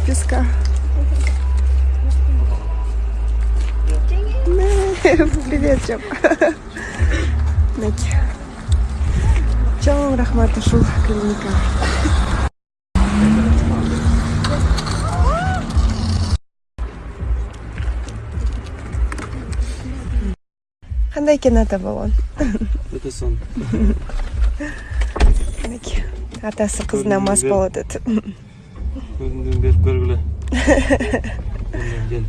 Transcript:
расписка. Привет, Жап. Чоң рахмат ушул клиника. Кандай экен ата болгон? Өтө сон. Атасы кызына мас болот эт. Көзүңдөн берип көргүлө. Кел.